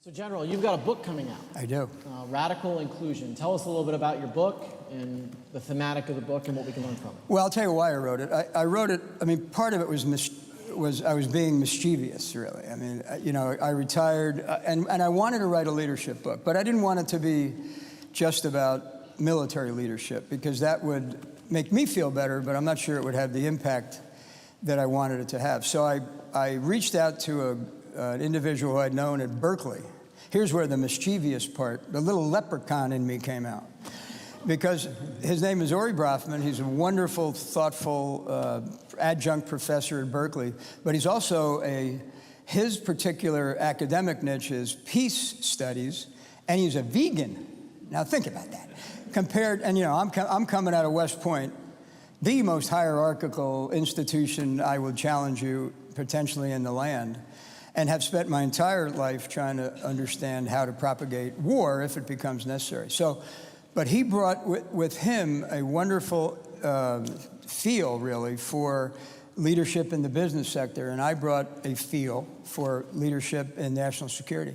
So General, you've got a book coming out. I do. Radical Inclusion. Tell us a little bit about your book and the thematic of the book and what we can learn from it. Well, I'll tell you why I wrote it. I wrote it, I mean, part of it was I was being mischievous, really. I mean, I retired, and I wanted to write a leadership book, but I didn't want it to be just about military leadership, because that would make me feel better, but I'm not sure it would have the impact that I wanted it to have. So I reached out to an individual who I'd known at Berkeley. Here's where the mischievous part, the little leprechaun in me came out. Because his name is Ori Brafman. He's a wonderful, thoughtful adjunct professor at Berkeley, but he's also his particular academic niche is peace studies, and he's a vegan. Now think about that. I'm coming out of West Point, the most hierarchical institution, I would challenge you, potentially in the land, and have spent my entire life trying to understand how to propagate war if it becomes necessary. But he brought with him a wonderful feel, really, for leadership in the business sector, and I brought a feel for leadership in national security.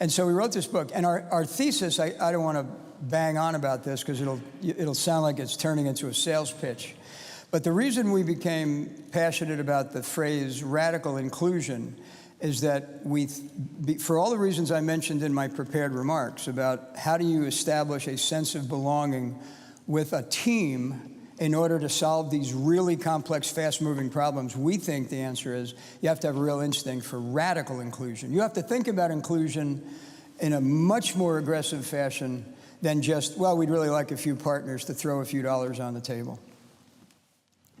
And so we wrote this book, and our thesis, I don't want to bang on about this because it'll sound like it's turning into a sales pitch, but the reason we became passionate about the phrase radical inclusion is that for all the reasons I mentioned in my prepared remarks about how do you establish a sense of belonging with a team in order to solve these really complex, fast-moving problems, we think the answer is you have to have a real instinct for radical inclusion. You have to think about inclusion in a much more aggressive fashion than just, well, we'd really like a few partners to throw a few dollars on the table.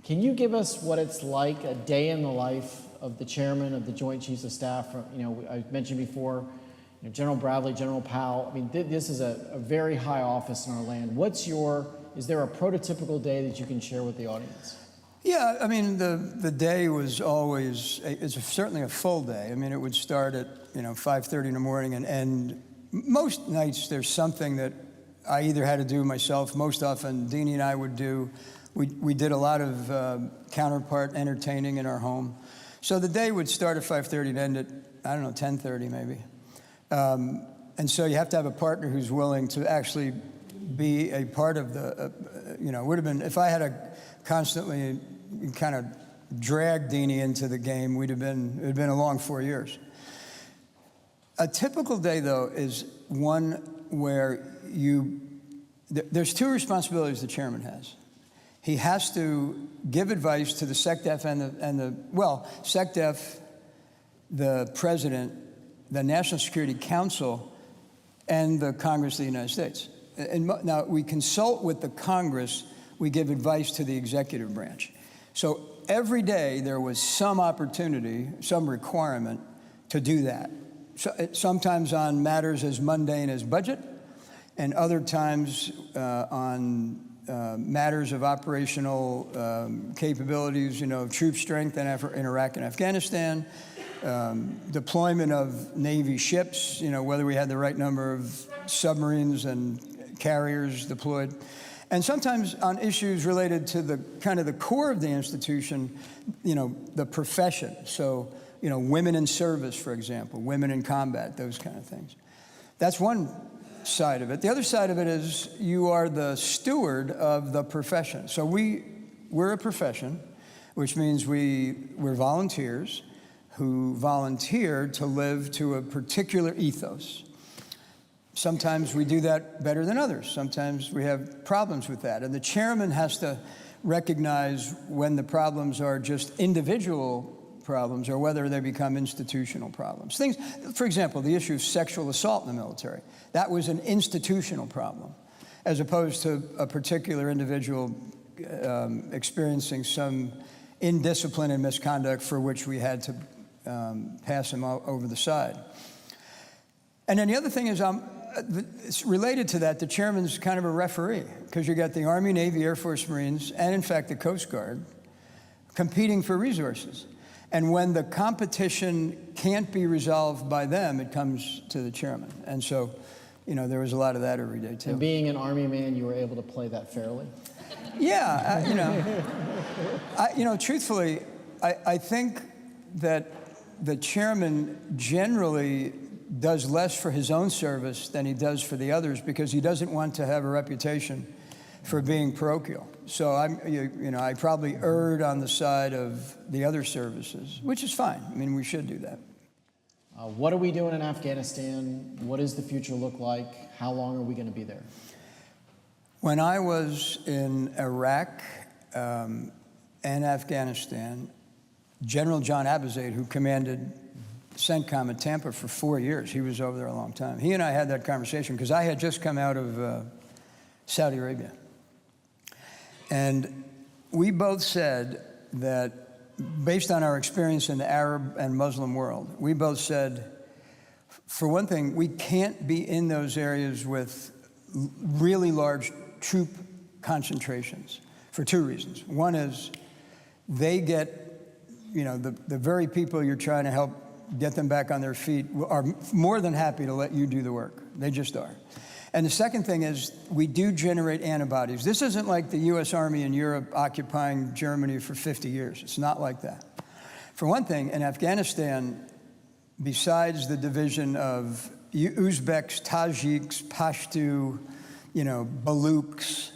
Can you give us what it's like, a day in the life of the chairman of the Joint Chiefs of Staff? I mentioned before, General Bradley, General Powell. I mean, this is a very high office in our land. Is there a prototypical day that you can share with the audience? Yeah, I mean, the day was always, it's certainly a full day. I mean, it would start at, 5:30 in the morning, and most nights there's something that I either had to do myself. Most often, Deanie and I would do. We did a lot of counterpart entertaining in our home. So the day would start at 5:30 and end at, 10:30 maybe. And so you have to have a partner who's willing to actually be a part of the, would have been, if I had to constantly kind of drag Deanie into the game, it had been a long 4 years. A typical day, though, is one where there's two responsibilities the chairman has. He has to give advice to the SecDef SecDef, the president, the National Security Council, and the Congress of the United States. And now we consult with the Congress, we give advice to the executive branch. So every day there was some opportunity, some requirement to do that. So, sometimes on matters as mundane as budget, and other times on matters of operational capabilities, troop strength in Iraq and Afghanistan, deployment of Navy ships, whether we had the right number of submarines and carriers deployed, and sometimes on issues related to the kind of the core of the institution, the profession. So, women in service, for example, women in combat, those kind of things. That's one side of it. The other side of it is you are the steward of the profession. So we're a profession, which means we're volunteers who volunteer to live to a particular ethos. Sometimes we do that better than others. Sometimes we have problems with that. And the chairman has to recognize when the problems are just individual problems or whether they become institutional problems. Things, for example, the issue of sexual assault in the military. That was an institutional problem, as opposed to a particular individual experiencing some indiscipline and misconduct for which we had to pass him over the side. And then the other thing is, it's related to that, the chairman's kind of a referee, because you got the Army, Navy, Air Force, Marines, and in fact the Coast Guard competing for resources. And when the competition can't be resolved by them, it comes to the chairman. And so, there was a lot of that every day, too. And being an Army man, you were able to play that fairly? Yeah, truthfully, I think that the chairman generally does less for his own service than he does for the others because he doesn't want to have a reputation for being parochial. So I probably erred on the side of the other services, which is fine. I mean, we should do that. What are we doing in Afghanistan? What does the future look like? How long are we going to be there? When I was in Iraq and Afghanistan, General John Abizaid, who commanded CENTCOM at Tampa for 4 years, he was over there a long time. He and I had that conversation because I had just come out of Saudi Arabia. And we both said that, based on our experience in the Arab and Muslim world, we both said, for one thing, we can't be in those areas with really large troop concentrations for two reasons. One is they get, the very people you're trying to help get them back on their feet are more than happy to let you do the work. They just are. And the second thing is we do generate antibodies. This isn't like the U.S. Army in Europe occupying Germany for 50 years. It's not like that. For one thing, in Afghanistan, besides the division of Uzbeks, Tajiks, Pashtu, Baluchs,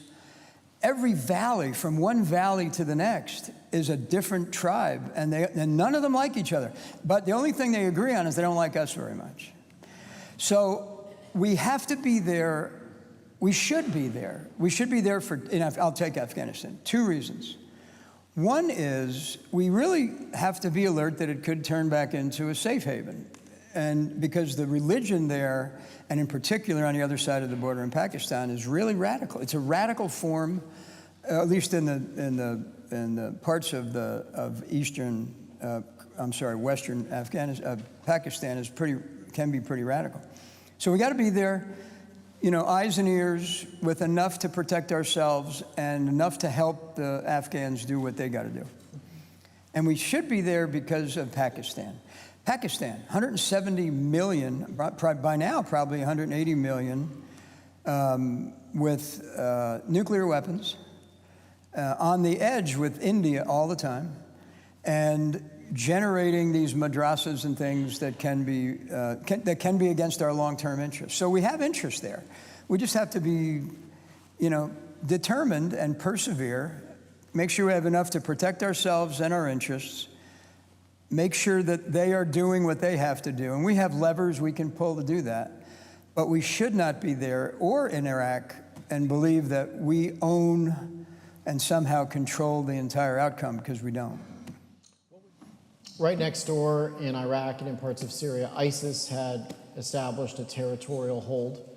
every valley, from one valley to the next, is a different tribe, and none of them like each other. But the only thing they agree on is they don't like us very much. So we have to be there. We should be there. We should be there I'll take Afghanistan. Two reasons. One is we really have to be alert that it could turn back into a safe haven. And because the religion there, and in particular on the other side of the border in Pakistan, is really radical. It's a radical form, at least in the parts of Western Afghanistan, Pakistan can be pretty radical. So we got to be there, eyes and ears, with enough to protect ourselves and enough to help the Afghans do what they got to do. And we should be there because of Pakistan. Pakistan, 170 million, by now probably 180 million, with nuclear weapons, on the edge with India all the time, and generating these madrasas and things that can be against our long-term interests. So we have interest there. We just have to be, determined and persevere, make sure we have enough to protect ourselves and our interests, make sure that they are doing what they have to do. And we have levers we can pull to do that. But we should not be there or in Iraq and believe that we own and somehow control the entire outcome, because we don't. Right next door in Iraq and in parts of Syria, ISIS had established a territorial hold.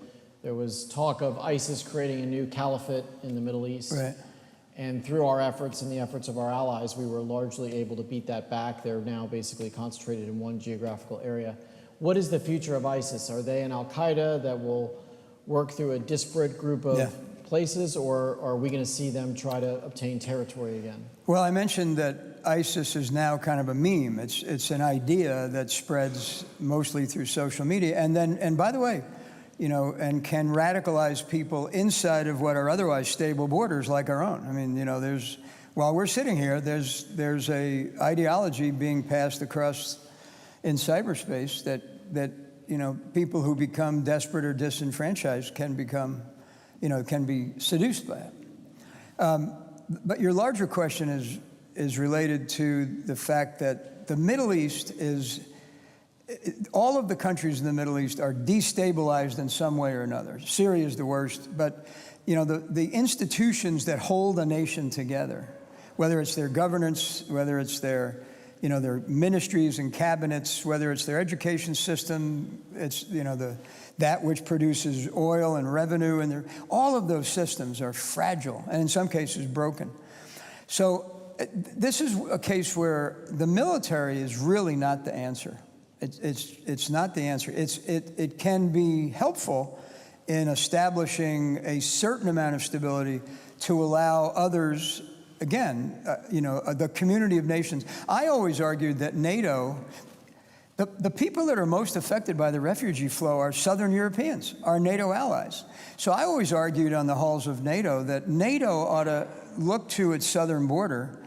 There was talk of ISIS creating a new caliphate in the Middle East. Right. And through our efforts and the efforts of our allies, we were largely able to beat that back. They're now basically concentrated in one geographical area. What is the future of ISIS? Are they an al-Qaeda that will work through a disparate group of places, or are we going to see them try to obtain territory again? Well, I mentioned that ISIS is now kind of a meme. It's an idea that spreads mostly through social media, and by the way, and can radicalize people inside of what are otherwise stable borders like our own. I mean, while we're sitting here, there's a ideology being passed across in cyberspace that people who become desperate or disenfranchised can be seduced by it. But your larger question is related to the fact that the Middle East all of the countries in the Middle East are destabilized in some way or another. Syria is the worst, but the institutions that hold a nation together, whether it's their governance, whether it's their ministries and cabinets, whether it's their education system, it's that which produces oil and revenue, and all of those systems are fragile and in some cases broken. So this is a case where the military is really not the answer. It's not the answer. It can be helpful in establishing a certain amount of stability to allow others, again, the community of nations. I always argued that NATO, the people that are most affected by the refugee flow are Southern Europeans, our NATO allies. So I always argued on the halls of NATO that NATO ought to look to its southern border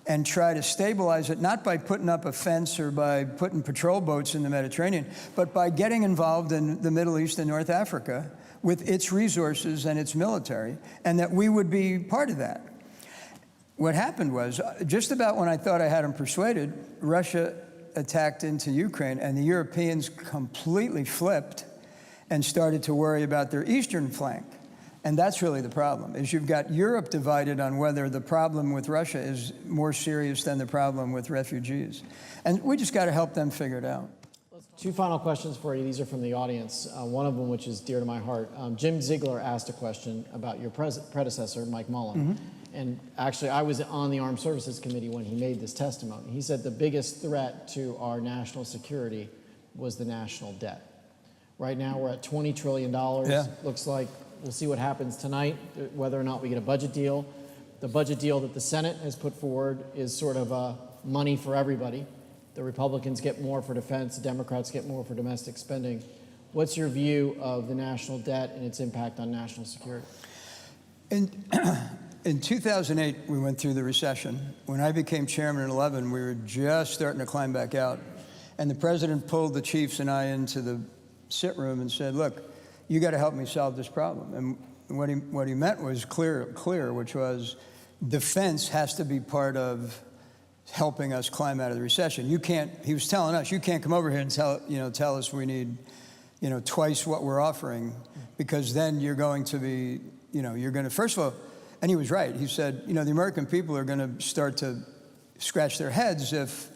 and try to stabilize it, not by putting up a fence or by putting patrol boats in the Mediterranean, but by getting involved in the Middle East and North Africa with its resources and its military, and that we would be part of that. What happened was, just about when I thought I had them persuaded, Russia attacked into Ukraine, and the Europeans completely flipped and started to worry about their eastern flank. And that's really the problem, is you've got Europe divided on whether the problem with Russia is more serious than the problem with refugees. And we just got to help them figure it out. Two final questions for you. These are from the audience. One of them, which is dear to my heart. Jim Ziegler asked a question about your predecessor, Mike Mullen. And actually, I was on the Armed Services Committee when he made this testimony. He said the biggest threat to our national security was the national debt. Right now, we're at $20 trillion. Yeah. Looks like we'll see what happens tonight, whether or not we get a budget deal. The budget deal that the Senate has put forward is sort of money for everybody. The Republicans get more for defense, the Democrats get more for domestic spending. What's your view of the national debt and its impact on national security? In 2008, we went through the recession. When I became chairman in 2011, we were just starting to climb back out. And the president pulled the chiefs and I into the sit room and said, look, you got to help me solve this problem. And what he meant was clear, which was defense has to be part of helping us climb out of the recession. You can't, he was telling us, you can't come over here and tell us we need, twice what we're offering, because then you're going to be, you're going to, first of all, and he was right. He said, the American people are going to start to scratch their heads if,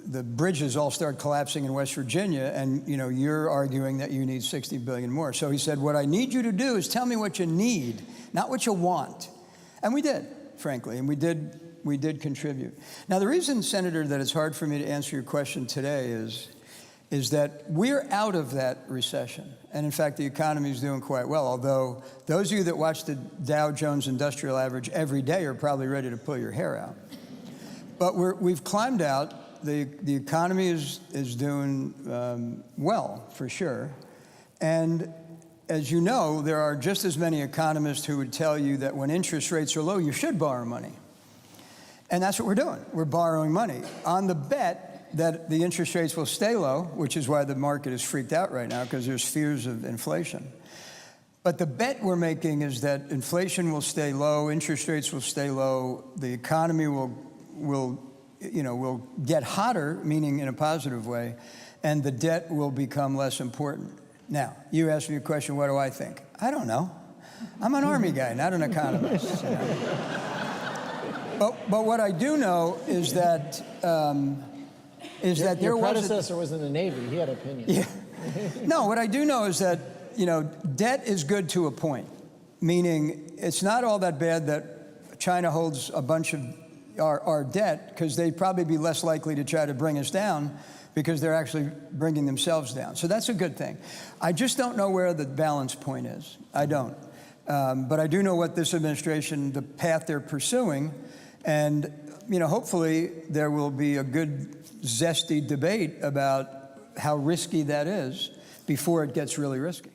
the bridges all start collapsing in West Virginia, and you're arguing that you need 60 billion more. So he said, what I need you to do is tell me what you need, not what you want. And we did, frankly, and we did contribute. Now, the reason, Senator, that it's hard for me to answer your question today is that we're out of that recession. And in fact, the economy is doing quite well, although those of you that watch the Dow Jones Industrial Average every day are probably ready to pull your hair out. But we've climbed out. The economy is doing well, for sure. And as you know, there are just as many economists who would tell you that when interest rates are low, you should borrow money. And that's what we're doing. We're borrowing money on the bet that the interest rates will stay low, which is why the market is freaked out right now, because there's fears of inflation. But the bet we're making is that inflation will stay low, interest rates will stay low, the economy will get hotter, meaning in a positive way, and the debt will become less important. Now, you asked me a question, what do I think? I don't know. I'm an Army guy, not an economist. But what I do know is that your predecessor was in the Navy. He had opinions. Yeah. No, what I do know is that debt is good to a point, meaning it's not all that bad that China holds a bunch of our debt, because they'd probably be less likely to try to bring us down because they're actually bringing themselves down. So that's a good thing. I just don't know where the balance point is. I don't. But I do know what this administration, the path they're pursuing, and hopefully there will be a good, zesty debate about how risky that is before it gets really risky.